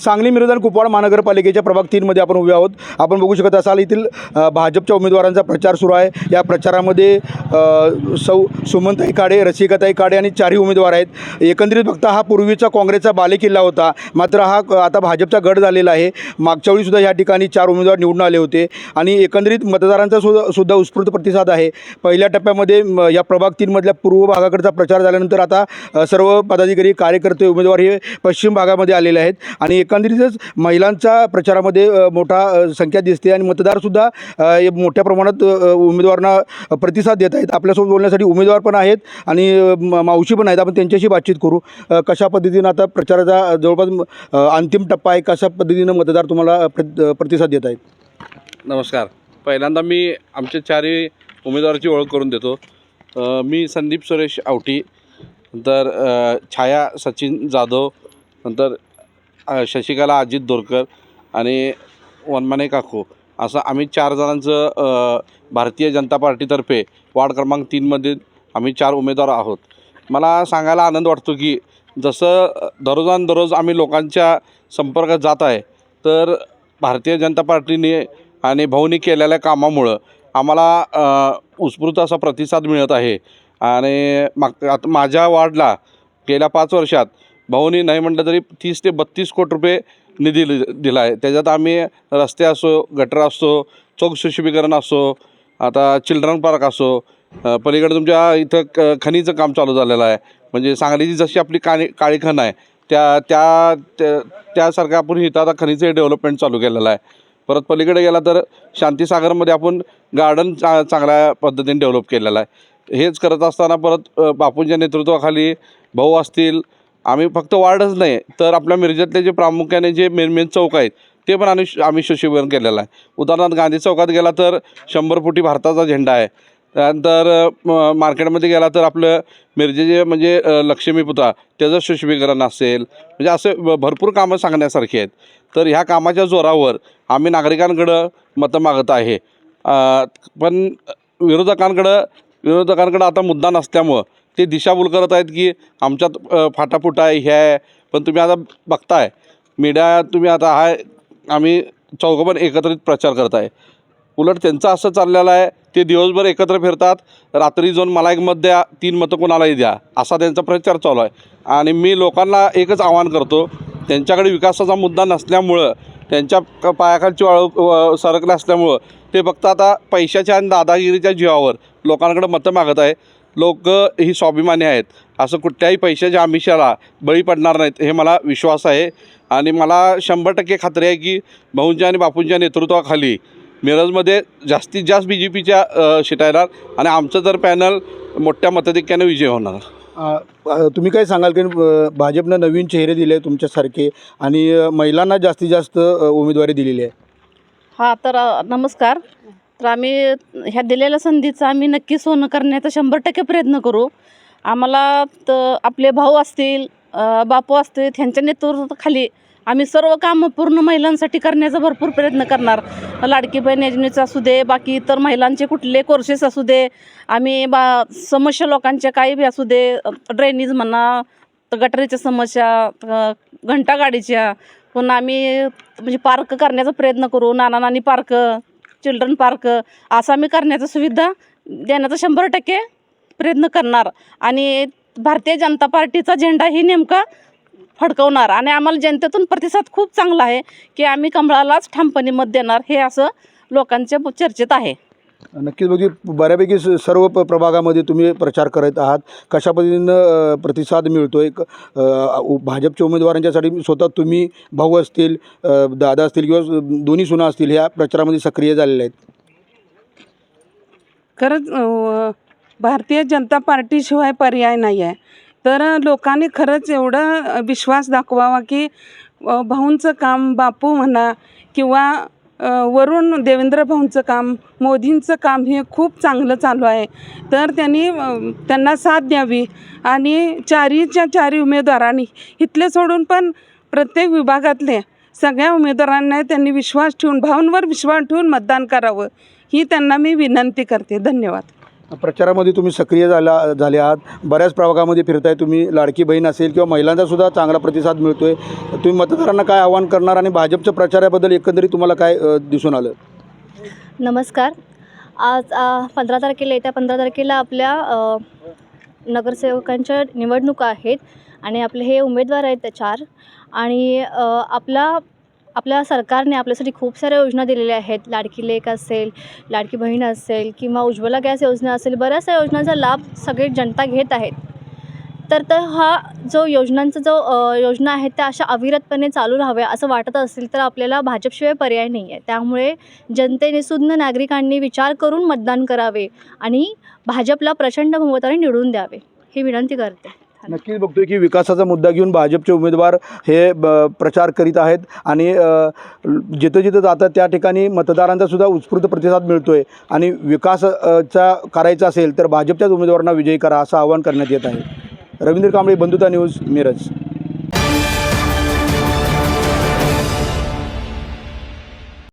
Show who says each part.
Speaker 1: सांगली मिरज आणि कुपवाड महानगरपालिकेच्या प्रभाग 3 मध्ये आपण उभे आहोत। आपण बघू शकत असाल येथील भाजपच्या उमेदवारांचा प्रचार सुरू आहे। या प्रचारामध्ये सौ सुमनताई काडे, रसिकाताई काडे आणि चारही उमेदवार आहेत। एकंदरीत बघता हा पूर्वीचा काँग्रेसचा बालेकिल्ला होता, मात्र हा आता भाजपचा गड झालेला आहे। मागच्या वेळी सुद्धा या ठिकाणी 4 उमेदवार निवडून आले होते आणि एकंदरीत मतदारांचा सुद्धा उत्स्फूर्त प्रतिसाद आहे। पहिल्या टप्प्यामध्ये या प्रभाग 3 मधल्या पूर्व भागाकडचा प्रचार झाल्यानंतर आता सर्व पदाधिकारी, कार्यकर्ते, उमेदवार हे पश्चिम भागामध्ये आलेले आहेत आणि एकंदरीतच महिलांच्या प्रचारामध्ये मोठा संख्या दिसते आणि मतदारसुद्धा मोठ्या प्रमाणात उमेदवारांना प्रतिसाद देत आहेत। आपल्यासोबत बोलण्यासाठी उमेदवार पण आहेत आणि मावशी पण आहेत। आपण त्यांच्याशी बातचीत करू। कशा पद्धतीनं आता प्रचाराचा जवळपास अंतिम टप्पा आहे, कशा पद्धतीनं मतदार तुम्हाला प्रतिसाद देत आहेत?
Speaker 2: नमस्कार। पहिल्यांदा मी आमच्या चारही उमेदवाराची ओळख करून देतो। मी संदीप सुरेश आवटी, नंतर छाया सचिन जाधव, नंतर शशिकला अजित दोरकर आणि वनमाने काकू, असं आम्ही 4 जणांचं भारतीय जनता पार्टीतर्फे वार्ड क्रमांक 3 मध्ये आम्ही 4 उमेदवार आहोत। मला सांगायला आनंद वाटतो की जसं दररोज आम्ही लोकांच्या संपर्कात जात आहे, तर भारतीय जनता पार्टीने आणि भाऊनी केलेल्या कामामुळं आम्हाला उत्स्फूर्त असा प्रतिसाद मिळत आहे। आणि आता माझ्या वार्डला गेल्या 5 वर्षात भाऊनी नाही म्हटलं तरी 30 ते 32 कोटी रुपये निधी दिला आहे। त्याच्यात आम्ही रस्ते असो, गटर असो, चौक सुशोभीकरण असो, आता चिल्ड्रन पार्क असो, पलीकडे तुमच्या इथं खनीचं काम चालू झालेलं आहे। म्हणजे सांगलीची जशी आपली काळी खण आहे त्यासारखं आपण इथं आता खनीचं डेव्हलपमेंट चालू केलेलं आहे। परत पलीकडे गेला तर शांतीसागरमध्ये आपण गार्डन चांगल्या पद्धतीने डेव्हलप केलेलं आहे। हेच करत असताना परत बापूंच्या नेतृत्वाखाली भाऊ असतील, आम्ही फक्त वार्डच नाही तर आपल्या मिरजेतले जे प्रामुख्याने जे मेन चौक आहेत ते पण आम्ही सुशोभीकरण केलेलं आहे। उदाहरणार्थ गांधी चौकात गेला तर 100 फुटी भारताचा झेंडा आहे। त्यानंतर मार्केटमध्ये गेला तर आपलं मिरजेचे म्हणजे लक्ष्मी पुतळा त्याचं सुशोभीकरण असेल, म्हणजे असे भरपूर कामं सांगण्यासारखी आहेत। तर ह्या कामाच्या जोरावर आम्ही नागरिकांकडं मतं मागत आहे। पण विरोधकांकडं आता मुद्दा नसल्यामुळं ते दिशाभूल करत आहेत की आमच्यात फाटाफुटा आहे, ह्या आहे। पण तुम्ही आता बघताय मीडिया, तुम्ही आता आम्ही चौघं पण एकत्रित प्रचार करत आहे। उलट त्यांचं असं चाललेलं आहे, ते दिवसभर एकत्र फिरतात, रात्री जाऊन मला 1 मत द्या, 3 मतं कोणालाही द्या, असा त्यांचा प्रचार चालू आहे। आणि मी लोकांना एकच आवाहन करतो, त्यांच्याकडे विकासाचा मुद्दा नसल्यामुळं, त्यांच्या पायाखालची वाळू सरकले असल्यामुळं ते फक्त आता पैशाच्या आणि दादागिरीच्या जीवावर लोकांकडे मतं मागत आहे। लोक ही स्वाभिमानी आहेत, असं कुठल्याही पैशाच्या आमिषाला बळी पडणार नाहीत हे मला विश्वास आहे। आणि मला 100% खात्री आहे की भाऊंच्या आणि बापूंच्या नेतृत्वाखाली मिरजमध्ये जास्तीत जास्त BJPच्या सीटा येणार आणि आमचं तर पॅनल मोठ्या मताधिक्याने विजय होणार।
Speaker 1: तुम्ही काय सांगाल की भाजपनं नवीन चेहरे दिले तुमच्यासारखे आणि महिलांना जास्तीत जास्त उमेदवारी दिलेली आहे?
Speaker 3: हां, तर नमस्कार। तर आम्ही ह्या दिलेल्या संधीचा आम्ही नक्की सोनं करण्याचा 100% प्रयत्न करू। आम्हाला आपले भाऊ असतील, बापू असतील, त्यांच्या नेतृत्वाखाली आम्ही सर्व कामं पूर्ण महिलांसाठी करण्याचा भरपूर प्रयत्न करणार। लाडकी बहीण योजनेचं असू दे, बाकी इतर महिलांचे कुठले कोर्सेस असू दे, आम्ही समस्या लोकांच्या काही बी असू दे, ड्रेनेज म्हणा, गटरीच्या समस्या, घंटागाडीच्या, पुन्हा आम्ही म्हणजे पार्क करण्याचा प्रयत्न करू। नाना पार्क, चिल्ड्रन पार्क असं आम्ही करण्याचा सुविधा देण्याचा 100% प्रयत्न करणार आणि भारतीय जनता पार्टीचा झेंडा ही नेमका फडकवणार। आणि आम्हाला जनतेतून प्रतिसाद खूप चांगला आहे की आम्ही कमळालाच ठामपणे मत देणार, हे असं लोकांच्या चर्चेत आहे।
Speaker 1: नक्कीच बऱ्यापैकी सर्व प्रभागामध्ये तुम्ही प्रचार करत आहात, कशा पद्धतीनं प्रतिसाद मिळतोय? भाजपच्या उमेदवारांच्यासाठी स्वतः तुम्ही, भाऊ असतील, दादा असतील किंवा दोन्ही सुना असतील, ह्या प्रचारामध्ये सक्रिय झालेल्या आहेत?
Speaker 4: खरंच भारतीय जनता पार्टीशिवाय पर्याय नाही आहे। तर लोकांनी खरंच एवढा विश्वास दाखवावा की भाऊंचं काम, बापू म्हणा किंवा वरून देवेंद्र भाऊंचं काम, मोदींचं काम हे खूप चांगलं चालू आहे। तर त्यांना साथ द्यावी आणि चारी उमेदवारांनी इथले सोडून पण प्रत्येक विभागातले सगळ्या उमेदवारांना त्यांनी विश्वास ठेवून, भाऊंवर विश्वास ठेवून मतदान करावं, ही त्यांना मी विनंती करते। धन्यवाद।
Speaker 1: प्रचारामध्ये तुम्ही सक्रिय झाले आहात, बऱ्याच प्रभागामध्ये फिरताय तुम्ही, लाडकी बहीण असेल किंवा महिलांचासुद्धा चांगला प्रतिसाद मिळतो आहे. तुम्ही मतदारांना काय आवाहन करणार आणि भाजपच्या प्रचाराबद्दल एकंदरीत तुम्हाला काय दिसून आलं?
Speaker 5: नमस्कार. आज 15 तारखेला येत्या 15 तारखेला आपल्या नगरसेवकांच्या निवडणुका आहेत आणि आपले हे उमेदवार आहेत त्या 4 आणि आपल्या सरकारने आपल्यासाठी खूप साऱ्या योजना दिलेल्या आहेत. लाडकी लेक असेल, लाडकी बहीण असेल किंवा उज्ज्वला गॅस योजना असेल, बऱ्याचशा योजनांचा लाभ सगळे जनता घेत आहेत. तर हा जो योजना आहेत त्या अशा अविरतपणे चालू राहाव्या असं वाटत असेल तर आपल्याला भाजपशिवाय पर्याय नाही आहे. त्यामुळे जनतेने सुज्ञ नागरिकांनी विचार करून मतदान करावे आणि भाजपला प्रचंड बहुमताने निवडून द्यावे ही विनंती करते.
Speaker 1: नक्कीच बघतोय की विकासाचा मुद्दा घेऊन भाजपचे उमेदवार हे प्रचार करीत आहेत आणि जिथं जिथं जातात त्या ठिकाणी मतदारांचा सुद्धा उत्स्फूर्त प्रतिसाद मिळतोय आणि विकासाचा करायचा असेल तर भाजपच्याच उमेदवारांना विजयी करा असं आवाहन करण्यात येत आहे. रवींद्र कांबळे, बंधुता न्यूज, मिरज.